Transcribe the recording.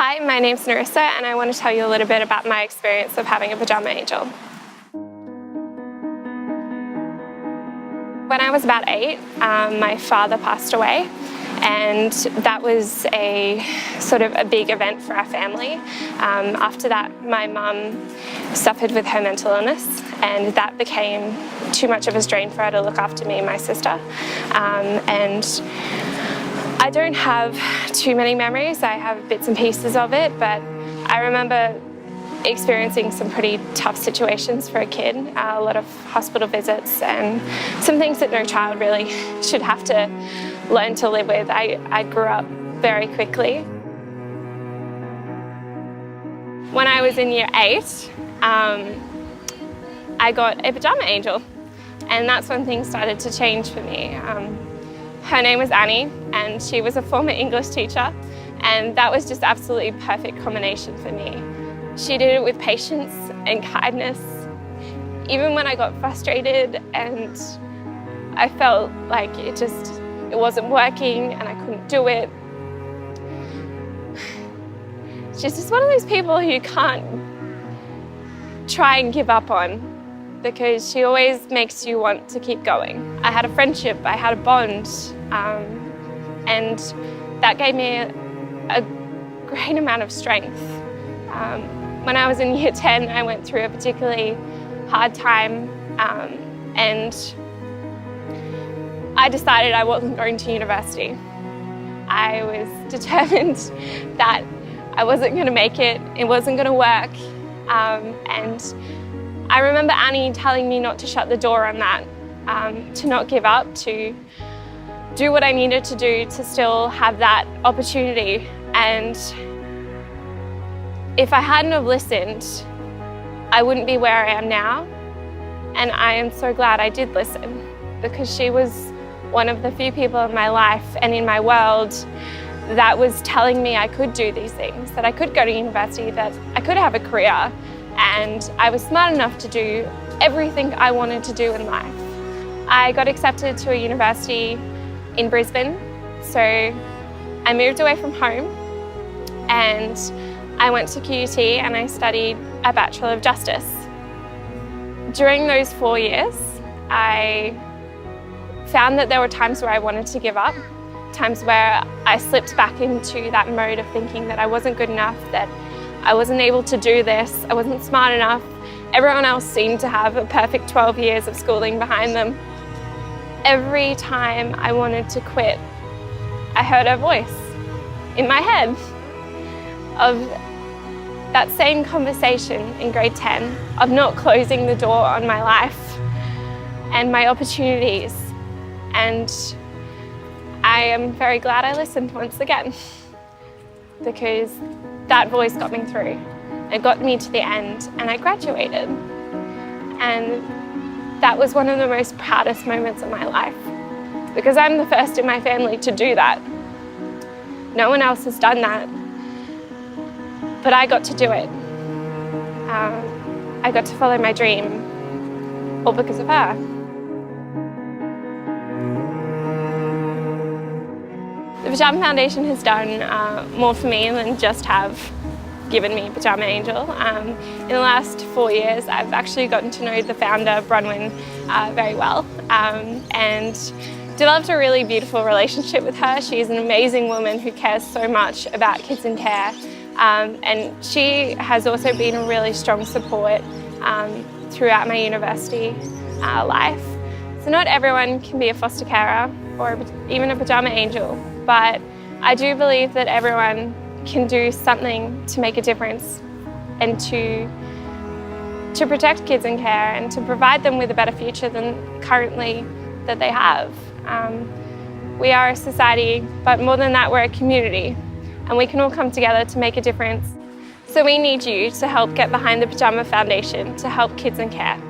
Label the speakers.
Speaker 1: Hi, my name's Narissa and I want to tell you a little bit about my experience of having a pajama angel. When I was about 8, my father passed away, and that was a sort of a big event for our family. After that, my mum suffered with her mental illness, and that became too much of a strain for her to look after me and my sister. And I don't have too many memories. I have bits and pieces of it, but I remember experiencing some pretty tough situations for a kid, a lot of hospital visits and some things that no child really should have to learn to live with. I grew up very quickly. When I was in year 8, I got a pajama angel, and that's when things started to change for me. Her name was Annie, and she was a former English teacher, and that was just absolutely perfect combination for me. She did it with patience and kindness, even when I got frustrated and I felt like it wasn't working and I couldn't do it. She's just one of those people who you can't try and give up on, because she always makes you want to keep going. I had a friendship, I had a bond, and that gave me a great amount of strength. When I was in year 10, I went through a particularly hard time, and I decided I wasn't going to university. I was determined that I wasn't going to make it, it wasn't going to work, and I remember Annie telling me not to shut the door on that, to not give up, to do what I needed to do to still have that opportunity. And if I hadn't have listened, I wouldn't be where I am now. And I am so glad I did listen, because she was one of the few people in my life and in my world that was telling me I could do these things, that I could go to university, that I could have a career, and I was smart enough to do everything I wanted to do in life. I got accepted to a university in Brisbane, so I moved away from home and I went to QUT and I studied a Bachelor of Justice. During those 4 years, I found that there were times where I wanted to give up, times where I slipped back into that mode of thinking that I wasn't good enough, that I wasn't able to do this, I wasn't smart enough. Everyone else seemed to have a perfect 12 years of schooling behind them. Every time I wanted to quit, I heard her voice in my head of that same conversation in grade 10 of not closing the door on my life and my opportunities. And I am very glad I listened once again, because that voice got me through. It got me to the end and I graduated. And that was one of the most proudest moments of my life, because I'm the first in my family to do that. No one else has done that, but I got to do it. I got to follow my dream, all because of her. The Pyjama Foundation has done more for me than just have given me Pyjama Angel. In the last 4 years, I've actually gotten to know the founder, Bronwyn, very well, and developed a really beautiful relationship with her. She's an amazing woman who cares so much about kids in care, and she has also been a really strong support throughout my university life. So not everyone can be a foster carer or even a Pyjama Angel, but I do believe that everyone can do something to make a difference and to protect kids in care and to provide them with a better future than currently that they have. We are a society, but more than that, we're a community, and we can all come together to make a difference. So we need you to help get behind the Pyjama Foundation to help kids in care.